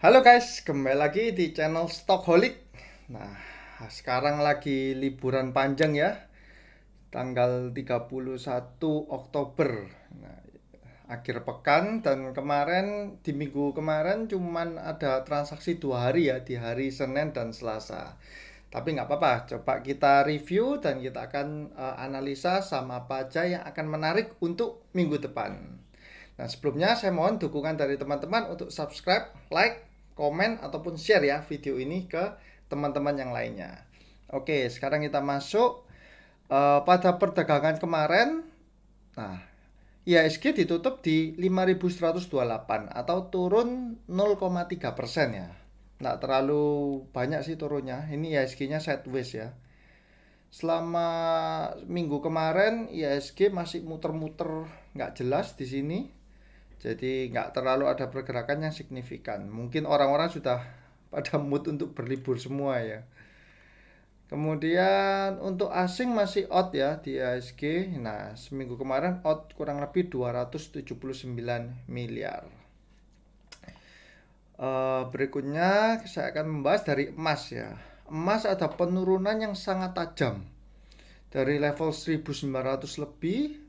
Halo guys, kembali lagi di channel Stockholic. Nah, sekarang lagi liburan panjang ya, tanggal 31 Oktober. Nah, akhir pekan dan kemarin di minggu kemarin cuman ada transaksi 2 hari ya, di hari Senin dan Selasa. Tapi nggak apa-apa, coba kita review dan kita akan analisa sama apa aja yang akan menarik untuk minggu depan. Nah, sebelumnya saya mohon dukungan dari teman-teman untuk subscribe, like, komen, ataupun share ya video ini ke teman-teman yang lainnya. Oke, sekarang kita masuk pada perdagangan kemarin. Nah, IHSG ditutup di 5.128 atau turun 0,3% ya. Nggak terlalu banyak sih turunnya. Ini IHSG-nya sideways ya. Selama minggu kemarin IHSG masih muter-muter nggak jelas di sini. Jadi nggak terlalu ada pergerakan yang signifikan. Mungkin orang-orang sudah pada mood untuk berlibur semua ya. Kemudian untuk asing masih out ya di ASG. Nah, seminggu kemarin out kurang lebih 279 miliar. Berikutnya saya akan membahas dari emas ya. Emas ada penurunan yang sangat tajam. Dari level 1.900 lebih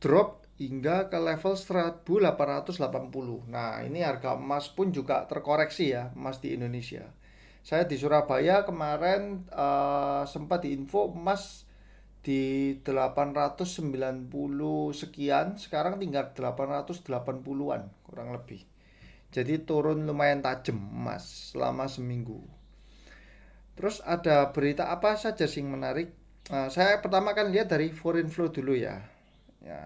drop hingga ke level 1.880. Nah, ini harga emas pun juga terkoreksi ya, emas di Indonesia. Saya di Surabaya kemarin sempat diinfo emas di 890 sekian, sekarang tinggal 880-an kurang lebih. Jadi turun lumayan tajam emas selama seminggu. Terus ada berita apa saja sih yang menarik? Saya pertama kan lihat dari foreign flow dulu ya. Ya,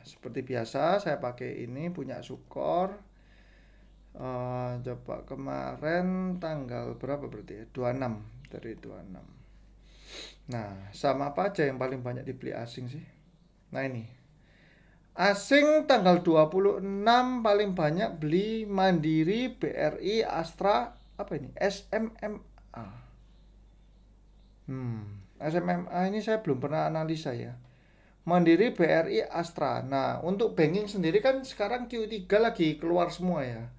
seperti biasa saya pakai ini punya Sukor. Coba kemarin tanggal berapa berarti ya? 26 dari 26. Nah, sama apa aja yang paling banyak dibeli asing sih? Nah, ini. Asing tanggal 26 paling banyak beli Mandiri, BRI, Astra, apa ini? SMMA. SMMA ini saya belum pernah analisa ya. Mandiri, BRI, Astra. Nah, untuk banking sendiri kan sekarang Q3 lagi keluar semua ya.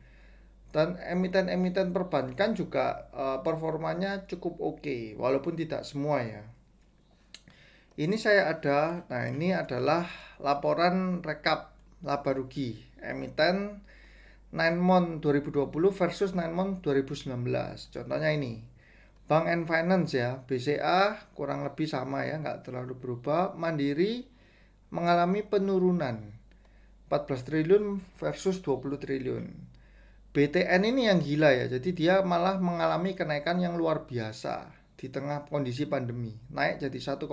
Dan emiten-emiten perbankan juga performanya cukup oke, walaupun tidak semua ya. Ini saya ada, nah ini adalah laporan rekap laba rugi emiten 9 month 2020 versus 9 month 2019. Contohnya ini, Bank and Finance ya, BCA kurang lebih sama ya, nggak terlalu berubah. Mandiri mengalami penurunan 14 triliun versus 20 triliun. BTN ini yang gila ya, jadi dia malah mengalami kenaikan yang luar biasa di tengah kondisi pandemi, naik jadi 1,12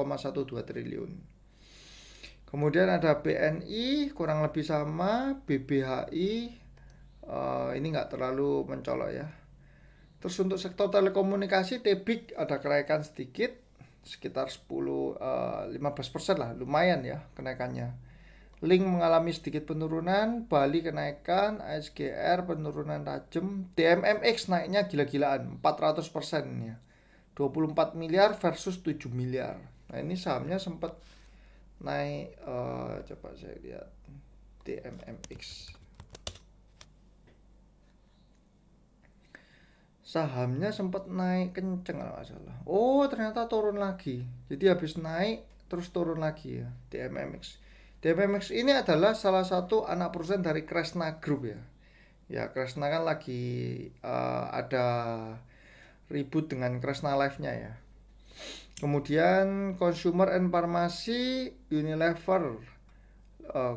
triliun. Kemudian ada BNI kurang lebih sama, BBHI ini nggak terlalu mencolok ya. Terus untuk sektor telekomunikasi, Tebik ada kenaikan sedikit, sekitar 10-15% lah, lumayan ya kenaikannya. Link mengalami sedikit penurunan, Bali kenaikan, ASGR penurunan tajam, DMMX naiknya gila-gilaan 400% ya. 24 miliar versus 7 miliar. Nah, ini sahamnya sempat naik, coba saya lihat DMMX. Sahamnya sempat naik kenceng kalau nggak salah. Oh, ternyata turun lagi. Jadi habis naik terus turun lagi ya DMMX. DMMX ini adalah salah satu anak perusahaan dari Kresna Group ya. Ya, Kresna kan lagi ada ribut dengan Kresna Life-nya ya. Kemudian Consumer and Pharmacy, Unilever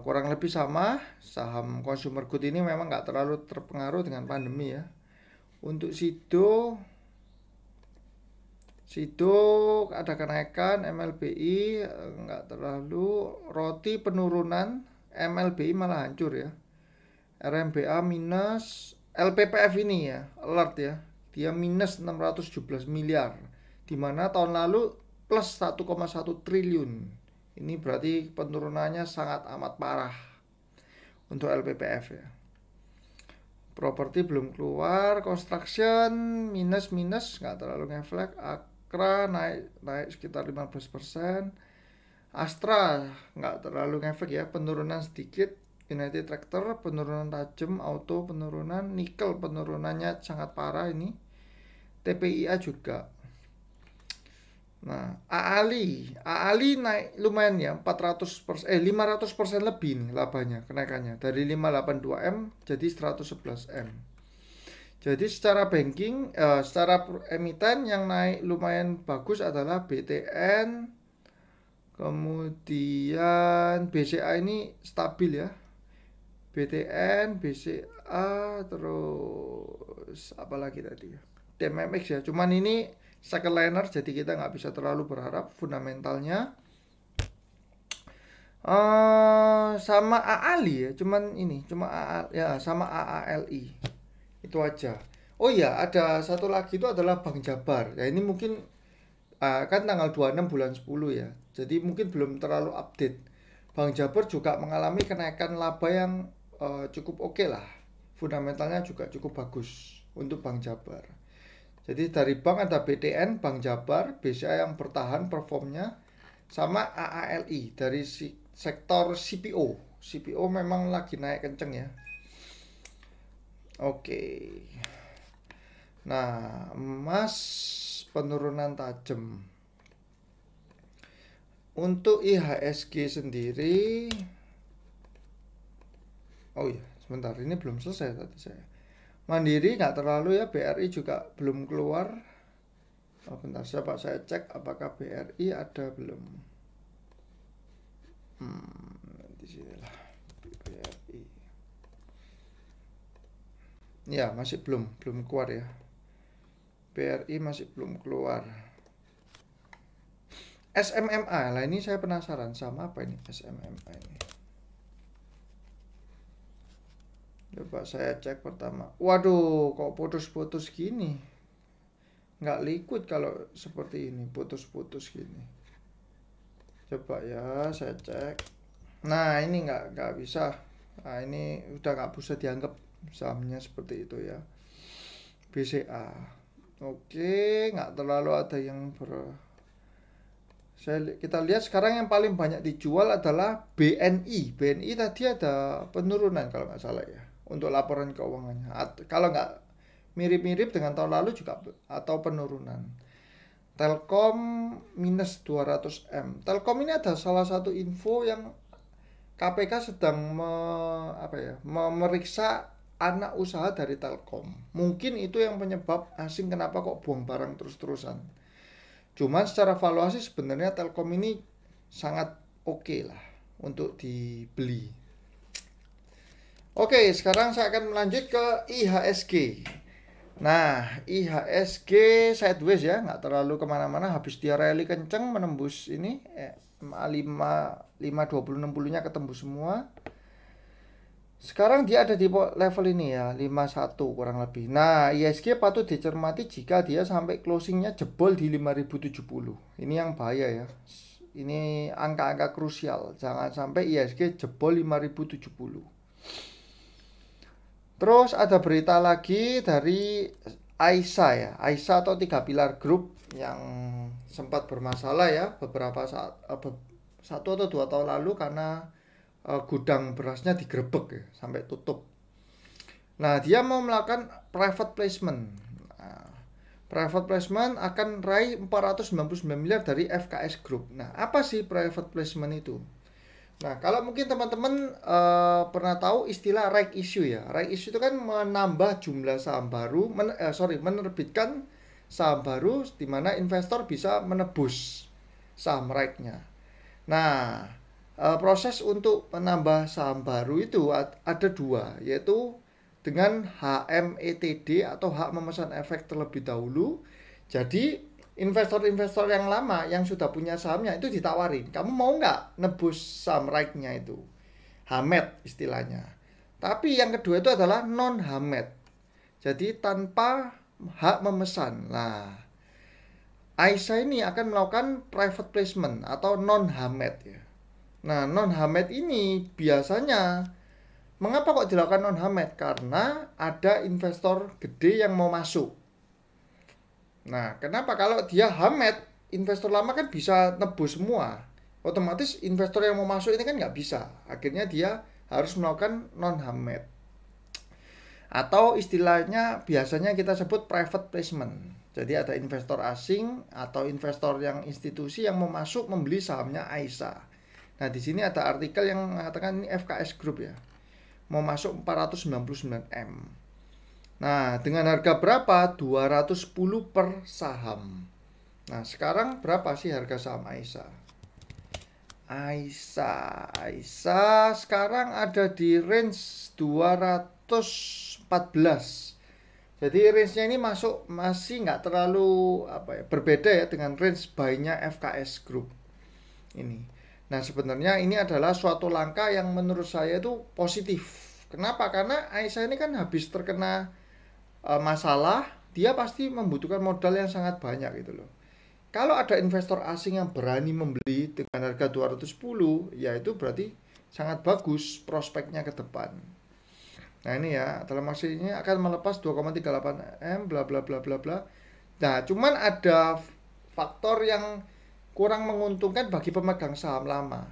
kurang lebih sama. Saham consumer good ini memang nggak terlalu terpengaruh dengan pandemi ya. Untuk Sido ada kenaikan, MLBI nggak terlalu, Roti penurunan, MLBI malah hancur ya. RMBA minus, LPPF ini ya, alert ya, dia minus 617 miliar, dimana tahun lalu plus 1,1 triliun. Ini berarti penurunannya sangat amat parah untuk LPPF ya. Properti belum keluar, construction minus nggak terlalu ngeflek. Akra naik sekitar 15%. Astra nggak terlalu ngefek ya, penurunan sedikit. United Tractor penurunan tajam, auto penurunan, nikel penurunannya sangat parah ini. TPIA juga. Nah, AALI naik lumayan ya, 500% lebih nih labanya, kenaikannya dari 582M jadi 111M. Jadi secara banking, secara emiten yang naik lumayan bagus adalah BTN, kemudian BCA ini stabil ya. BTN, BCA, terus apa lagi tadi ya? DMMX ya. Cuman ini second liner jadi kita nggak bisa terlalu berharap fundamentalnya. Sama AALI ya, cuman ini cuma ya sama AALI itu aja. Oh ya, ada satu lagi itu adalah Bank Jabar. Ya ini mungkin kan tanggal 26 bulan 10 ya. Jadi mungkin belum terlalu update. Bank Jabar juga mengalami kenaikan laba yang cukup oke lah. Fundamentalnya juga cukup bagus untuk Bank Jabar. Jadi dari bank ada BTN, Bank Jabar, BCA yang bertahan performnya, sama AALI dari sektor CPO. CPO memang lagi naik kenceng ya. Oke. Nah, emas penurunan tajam. Untuk IHSG sendiri, oh iya, sebentar, ini belum selesai tadi saya. Mandiri nggak terlalu ya, BRI juga belum keluar. Oh, bentar, saya cek apakah BRI ada belum. Di sinilah BRI. Ya, masih belum keluar ya. BRI masih belum keluar. SMMA lah, ini saya penasaran sama apa ini SMMA ini. Coba saya cek pertama. Waduh, kok putus-putus gini? Nggak liquid kalau seperti ini, putus-putus gini. Coba ya, saya cek. Nah, ini nggak bisa. Nah, ini udah nggak bisa dianggap sahamnya seperti itu ya. BCA. Oke, nggak terlalu ada yang kita lihat sekarang yang paling banyak dijual adalah BNI. BNI tadi ada penurunan kalau nggak salah ya, untuk laporan keuangannya. Kalau nggak mirip-mirip dengan tahun lalu juga, atau penurunan. Telkom minus 200M. Telkom ini ada salah satu info yang KPK sedang memeriksa anak usaha dari Telkom. Mungkin itu yang penyebab asing kenapa kok buang barang terus-terusan. Cuman secara valuasi sebenarnya Telkom ini sangat oke lah untuk dibeli. Oke, sekarang saya akan melanjut ke IHSG. Nah, IHSG sideways ya, nggak terlalu kemana-mana. Habis dia rally kenceng menembus ini MA5 520-60-nya ketembus semua. Sekarang dia ada di level ini ya, 51 kurang lebih. Nah, IHSG patut dicermati jika dia sampai closingnya jebol di 5070. Ini yang bahaya ya. Ini angka-angka krusial. Jangan sampai IHSG jebol 5070. Terus ada berita lagi dari Aisyah ya. Aisyah atau 3 pilar group yang sempat bermasalah ya beberapa saat, 1 atau 2 tahun lalu karena gudang berasnya digerebek ya, sampai tutup. Nah, dia mau melakukan private placement. Nah, private placement akan raih 499 miliar dari FKS Group. Nah, apa sih private placement itu? Nah, kalau mungkin teman-teman pernah tahu istilah right issue ya. Right issue itu kan menambah jumlah saham baru, menerbitkan saham baru di mana investor bisa menebus saham right-nya. Nah, proses untuk menambah saham baru itu ada 2, yaitu dengan HMETD atau hak memesan efek terlebih dahulu. Jadi investor-investor yang lama yang sudah punya sahamnya itu ditawarin, kamu mau nggak nebus saham right-nya itu, HAMET istilahnya. Tapi yang kedua itu adalah non-HAMET, jadi tanpa hak memesan. Nah, Aisyah ini akan melakukan private placement atau non-HAMET ya. Nah, non-HAMET ini biasanya, mengapa kok dilakukan non-HAMET? Karena ada investor gede yang mau masuk. Nah, kenapa? Kalau dia HAMET, investor lama kan bisa nebus semua. Otomatis investor yang mau masuk ini kan nggak bisa. Akhirnya dia harus melakukan non-hamed. Atau istilahnya biasanya kita sebut private placement. Jadi ada investor asing atau investor yang institusi yang mau masuk membeli sahamnya Aisyah. Nah, di sini ada artikel yang mengatakan ini FKS Group ya. Mau masuk 499 M. Nah, dengan harga berapa? 210 per saham. Nah, sekarang berapa sih harga saham Aisyah? Aisyah sekarang ada di range 214. Jadi range-nya ini masih nggak terlalu berbeda ya dengan range buy-nya FKS Group ini. Nah, sebenarnya ini adalah suatu langkah yang menurut saya itu positif. Kenapa? Karena Aisyah ini kan habis terkena masalah, dia pasti membutuhkan modal yang sangat banyak gitu loh. Kalau ada investor asing yang berani membeli dengan harga 210, ya itu berarti sangat bagus prospeknya ke depan. Nah, ini ya, dalam maksudnya akan melepas 2,38 M bla bla bla bla bla. Nah, cuman ada faktor yang kurang menguntungkan bagi pemegang saham lama.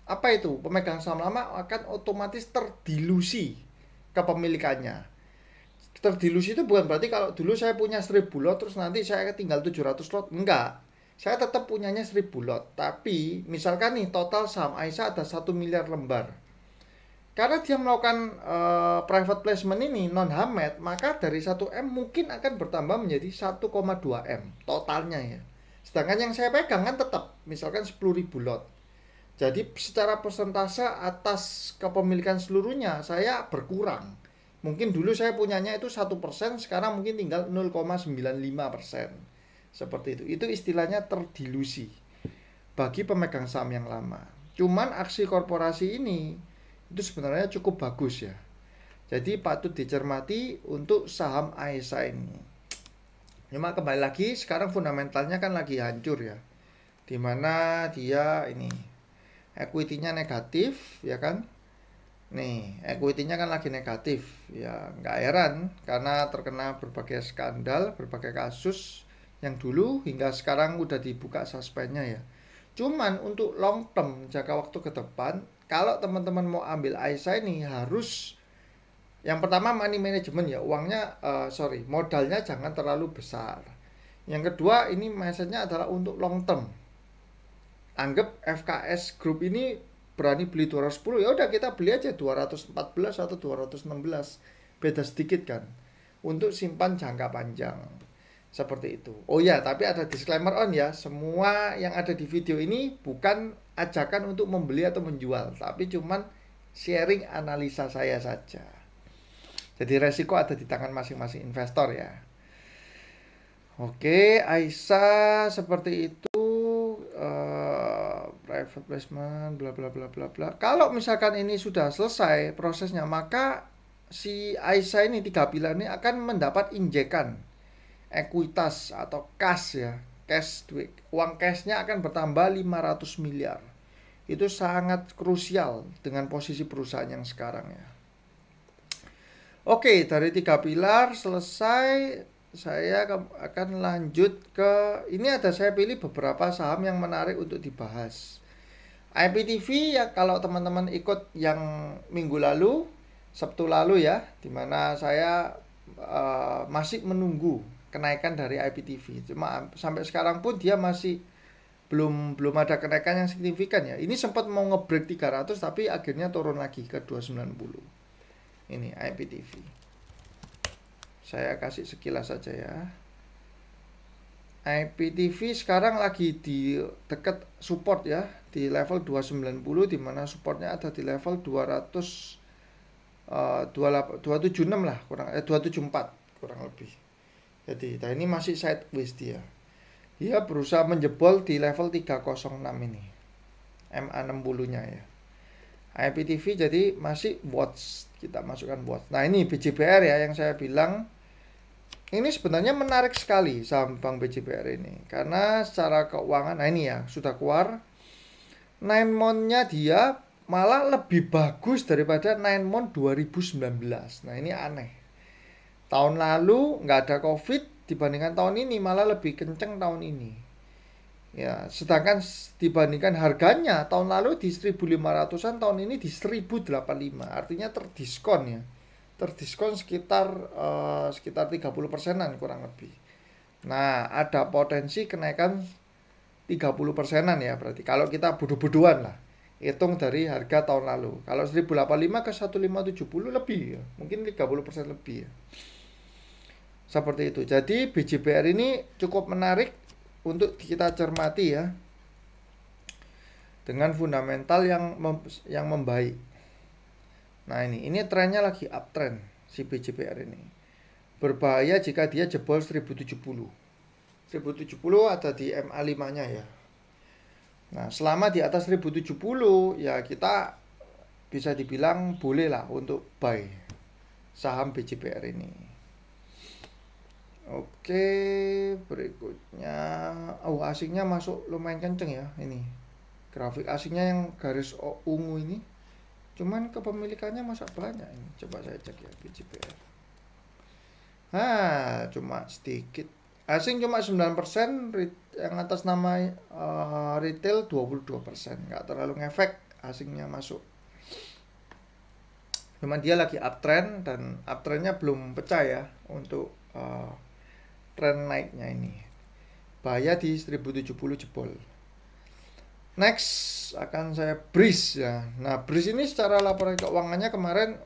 Apa itu? Pemegang saham lama akan otomatis terdilusi kepemilikannya. Terdilusi itu bukan berarti kalau dulu saya punya 1000 lot terus nanti saya tinggal 700 lot. Enggak. Saya tetap punyanya 1000 lot. Tapi misalkan nih total saham Aisyah ada 1 miliar lembar. Karena dia melakukan private placement ini non-hamed, maka dari 1 M mungkin akan bertambah menjadi 1,2 M totalnya ya. Sedangkan yang saya pegang kan tetap misalkan 10.000 lot. Jadi secara persentase atas kepemilikan seluruhnya saya berkurang. Mungkin dulu saya punyanya itu 1%, sekarang mungkin tinggal 0,95%. Seperti itu. Itu istilahnya terdilusi bagi pemegang saham yang lama. Cuman aksi korporasi ini itu sebenarnya cukup bagus ya. Jadi patut dicermati untuk saham Aisyah ini. Cuma kembali lagi sekarang fundamentalnya kan lagi hancur ya. Dimana dia ini equity-nya negatif ya kan. Nih, equity-nya kan lagi negatif. Ya, nggak heran karena terkena berbagai skandal, berbagai kasus yang dulu hingga sekarang udah dibuka suspendnya ya. Cuman untuk long term, jangka waktu ke depan, kalau teman-teman mau ambil Aisyah ini harus yang pertama money management ya, modalnya jangan terlalu besar. Yang kedua, ini message-nya adalah untuk long term. Anggap FKS Group ini berani beli 210, ya udah kita beli aja 214 atau 216, beda sedikit kan, untuk simpan jangka panjang seperti itu. Oh ya, tapi ada disclaimer on ya, semua yang ada di video ini bukan ajakan untuk membeli atau menjual, tapi cuman sharing analisa saya saja. Jadi resiko ada di tangan masing-masing investor ya. Oke, Aisyah seperti itu. Private placement bla bla bla bla bla. Kalau misalkan ini sudah selesai prosesnya, maka si Aisyah ini 3 pilar ini akan mendapat injekan ekuitas atau cash ya. Uang cashnya akan bertambah 500 miliar. Itu sangat krusial dengan posisi perusahaan yang sekarang ya. Oke, dari 3 pilar selesai. Saya akan lanjut ke ini, saya pilih beberapa saham yang menarik untuk dibahas. IPTV ya, kalau teman-teman ikut yang minggu lalu, Sabtu lalu ya, dimana saya masih menunggu kenaikan dari IPTV. Cuma sampai sekarang pun dia masih belum ada kenaikan yang signifikan ya. Ini sempat mau nge-break 300 tapi akhirnya turun lagi ke 290. Ini IPTV. Saya kasih sekilas saja ya. IPTV sekarang lagi di dekat support ya, di level 290, di mana supportnya ada di level 276 lah, 274 kurang lebih. Jadi ini masih sideways dia. Dia berusaha menjebol di level 306 ini. MA60-nya ya. IPTV jadi masih watch, kita masukkan watch. Nah, ini BJBR ya yang saya bilang. Ini sebenarnya menarik sekali saham Bank BJBR ini, karena secara keuangan, nah ini ya sudah keluar 9 month-nya dia malah lebih bagus daripada 9 month 2019. Nah ini aneh. Tahun lalu nggak ada COVID, dibandingkan tahun ini malah lebih kenceng tahun ini. Ya, sedangkan dibandingkan harganya tahun lalu di 1.500-an, tahun ini di 1.085. Artinya terdiskon ya. Terdiskon sekitar 30%-an kurang lebih. Nah, ada potensi kenaikan 30%-an ya berarti. Kalau kita bodoh-bodohan lah. Hitung dari harga tahun lalu. Kalau 1.085 ke 1.570 lebih ya. Mungkin 30% lebih ya. Seperti itu. Jadi BJBR ini cukup menarik untuk kita cermati ya. Dengan fundamental yang membaik. Nah, ini trennya lagi uptrend si BJBR ini. Berbahaya jika dia jebol 1070. 1070 ada di MA5-nya ya. Nah, selama di atas 1070 ya kita bisa dibilang boleh lah untuk buy saham BJBR ini. Oke, berikutnya asingnya masuk lumayan kenceng ya ini. Grafik asingnya yang garis ungu ini. Cuman kepemilikannya masa banyak ini. Coba saya cek ya BJBR. Cuma sedikit. Asing cuma 9%, yang atas nama retail 22%. Nggak terlalu ngefek asingnya masuk. Cuman dia lagi uptrend dan uptrendnya belum pecah ya untuk tren naiknya ini. Bahaya di 1070 jebol. Next akan saya Breeze ya. Nah, Breeze ini secara laporan keuangannya kemarin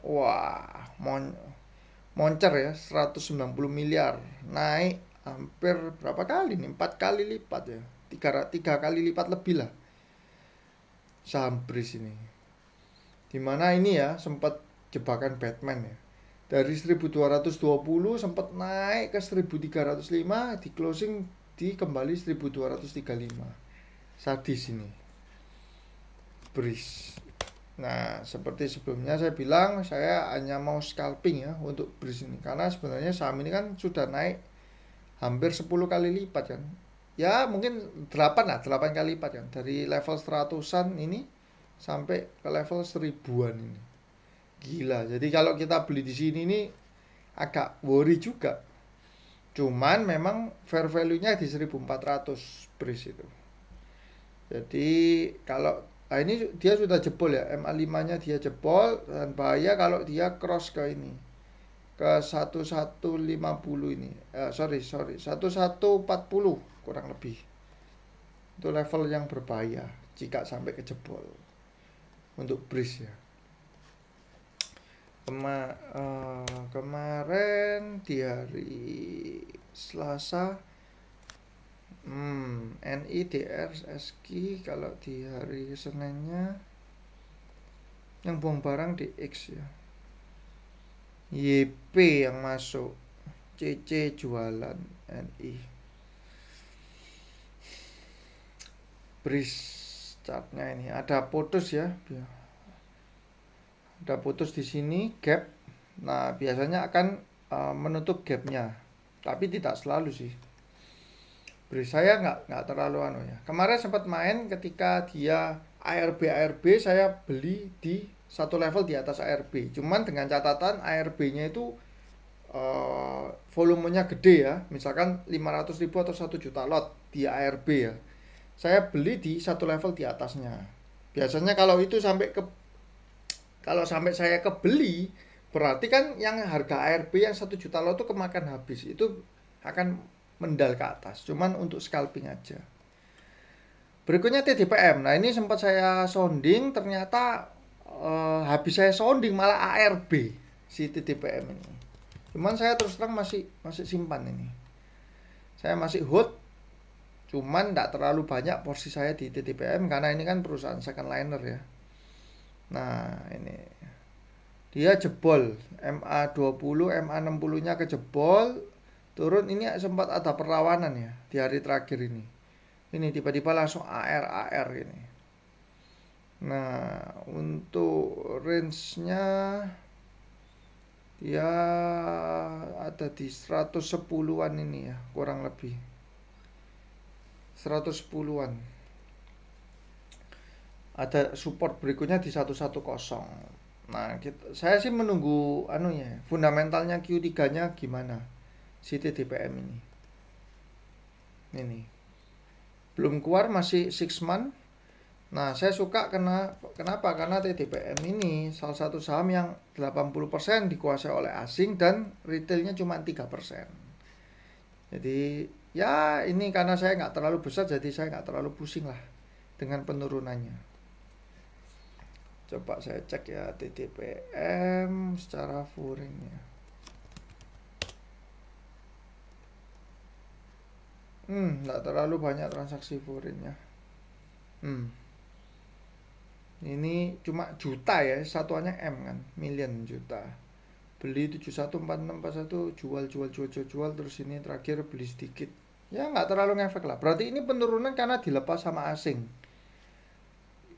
moncer ya, 190 miliar. Naik hampir berapa kali nih? 4 kali lipat ya. 3 kali lipat lebih lah saham Breeze ini. Dimana ini ya sempat jebakan Batman ya. Dari 1220 sempat naik ke 1305, di closing di kembali 1235. Sadis ini Breeze. Nah, seperti sebelumnya saya bilang, saya hanya mau scalping ya untuk Breeze ini, karena sebenarnya saham ini kan sudah naik hampir 10 kali lipat kan. Ya mungkin 8 kali lipat kan, dari level 100-an ini sampai ke level 1000-an ini. Gila. Jadi kalau kita beli di sini ini agak worry juga. Cuman memang fair value-nya di 1400 Breeze itu. Jadi kalau ini dia sudah jebol ya, MA5-nya dia jebol, dan bahaya kalau dia cross ke ini, ke 1150 ini. 1140 kurang lebih. Itu level yang berbahaya jika sampai kejebol untuk Breeze ya. Kemarin di hari Selasa NIDR SQ, kalau di hari Seninnya yang buang barang di X ya. YP yang masuk, CC jualan NI. Breeze chartnya ini ada putus ya. Ada putus di sini gap. Nah, biasanya akan menutup gapnya, tapi tidak selalu sih. Breeze saya nggak terlalu ya. Kemarin sempat main ketika dia ARB saya beli di satu level di atas ARB. Cuman dengan catatan ARB-nya itu volumenya gede ya. Misalkan 500.000 atau 1 juta lot di ARB ya. Saya beli di satu level di atasnya. Biasanya kalau sampai saya kebeli, berarti kan yang harga ARB yang 1 juta lot itu kemakan habis. Itu akan mendal ke atas, cuman untuk scalping aja. Berikutnya TDPM. Nah, ini sempat saya sounding, ternyata habis saya sounding malah ARB si TDPM ini. Cuman saya terus terang masih simpan ini. Saya masih hold, cuman tidak terlalu banyak porsi saya di TDPM karena ini kan perusahaan second liner ya. Nah, ini dia jebol MA20, MA60-nya kejebol. Turun ini sempat ada perlawanan ya di hari terakhir ini. Ini tiba-tiba langsung AR ini. Nah, untuk range-nya dia ada di 110-an ini ya, kurang lebih 110-an. Ada support berikutnya di 110. Nah, saya sih menunggu fundamentalnya Q3-nya gimana si TDPM ini. belum keluar, masih 6 month. Nah, saya suka kenapa? Karena TDPM ini salah satu saham yang 80% dikuasai oleh asing dan retailnya cuma 3%. Jadi ya ini karena saya nggak terlalu besar, jadi saya nggak terlalu pusing lah dengan penurunannya. Coba saya cek ya TDPM secara foreign-nya. Nggak terlalu banyak transaksi foreign-nya. Ini cuma juta ya, satuannya M kan, million juta. Beli 714641, jual, terus ini terakhir beli sedikit. Ya nggak terlalu ngefek lah. Berarti ini penurunan karena dilepas sama asing.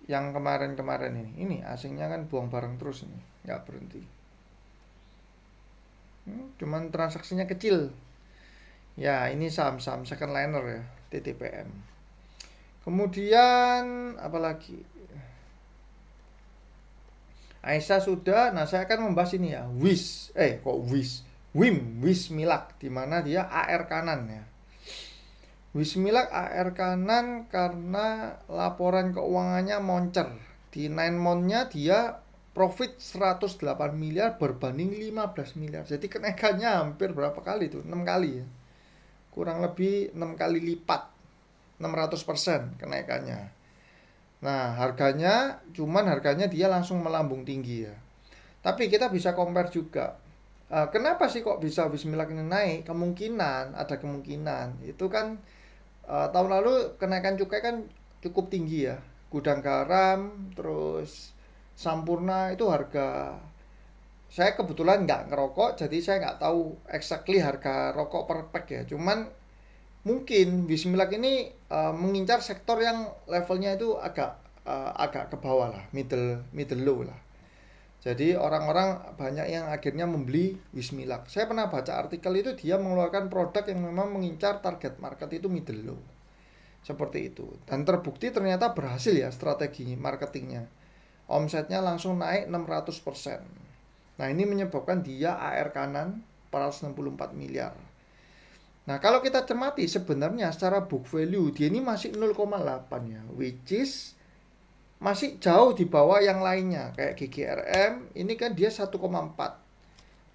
Yang kemarin-kemarin ini asingnya kan buang barang terus ini, nggak berhenti. Cuman transaksinya kecil. Ya ini saham-saham second liner ya, TTPM. Kemudian apalagi? Aisyah sudah. Nah, saya akan membahas ini ya. Wismilak, di mana dia AR kanan ya. Wismilak AR kanan karena laporan keuangannya moncer. Di 9 month-nya dia profit 108 miliar berbanding 15 miliar. Jadi kenaikannya hampir berapa kali tuh? 6 kali ya. Kurang lebih 6 kali lipat. 600% kenaikannya. Nah, harganya dia langsung melambung tinggi ya. Tapi kita bisa compare juga. Kenapa sih kok bisa Wismilak ini naik? Ada kemungkinan. Itu kan tahun lalu kenaikan cukai kan cukup tinggi ya. Gudang garam, terus Sampurna itu harga. Saya kebetulan nggak ngerokok, jadi saya nggak tahu exactly harga rokok per pack ya. Cuman mungkin Wismilak ini mengincar sektor yang levelnya itu agak ke bawah lah, middle low lah. Jadi orang-orang banyak yang akhirnya membeli Wismilak. Saya pernah baca artikel itu, dia mengeluarkan produk yang memang mengincar target market itu middle low. Seperti itu. Dan terbukti ternyata berhasil ya strategi marketingnya. Omsetnya langsung naik 600%. Nah, ini menyebabkan dia AR kanan 464 miliar. Nah, kalau kita cermati sebenarnya secara book value dia ini masih 0,8 ya, which is masih jauh di bawah yang lainnya. Kayak GGRM ini kan dia 1,4.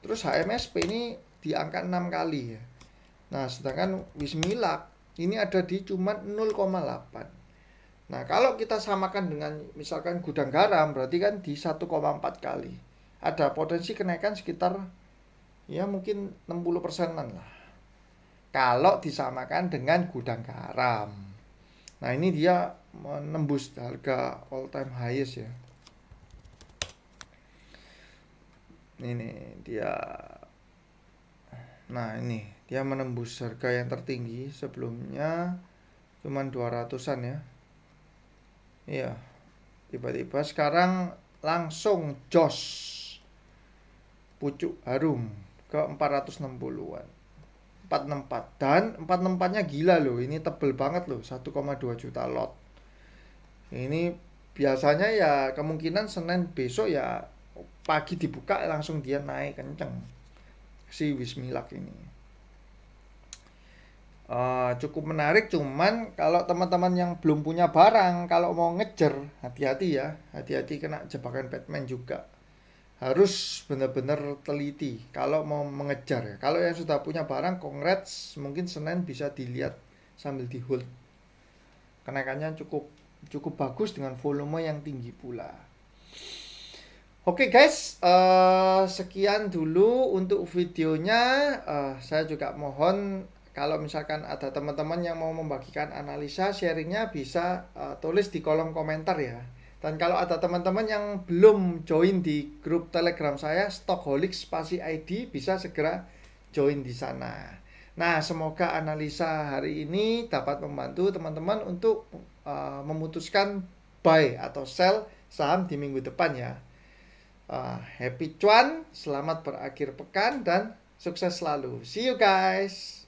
Terus HMSP ini di angka 6 kali ya. Nah, sedangkan Wismilak ini ada di cuma 0,8. Nah, kalau kita samakan dengan misalkan gudang garam, berarti kan di 1,4 kali. Ada potensi kenaikan sekitar ya mungkin 60%-an lah. Kalau disamakan dengan gudang garam. Nah, ini dia menembus harga all time highest ya. Ini dia. Nah, ini dia menembus harga yang tertinggi. Sebelumnya cuman 200-an ya. Iya. Tiba-tiba sekarang langsung jos pucuk harum ke 460-an. 464 dan 464-nya gila loh, ini tebel banget loh, 1,2 juta lot. Ini biasanya ya kemungkinan Senin besok ya pagi dibuka langsung dia naik kenceng si Wismilak ini. Cukup menarik, cuman kalau teman-teman yang belum punya barang, kalau mau ngejar hati-hati ya, hati-hati kena jebakan Batman juga. Harus benar-benar teliti kalau mau mengejar ya. Kalau yang sudah punya barang, congrats, mungkin Senin bisa dilihat sambil di hold. Kenaikannya cukup bagus dengan volume yang tinggi pula. Oke guys, sekian dulu untuk videonya. Saya juga mohon kalau misalkan ada teman-teman yang mau membagikan analisa, sharingnya bisa tulis di kolom komentar ya. Dan kalau ada teman-teman yang belum join di grup Telegram saya, Stockholics Spasi ID, bisa segera join di sana. Nah, semoga analisa hari ini dapat membantu teman-teman untuk memutuskan buy atau sell saham di minggu depan ya. Happy cuan, selamat berakhir pekan, dan sukses selalu. See you guys.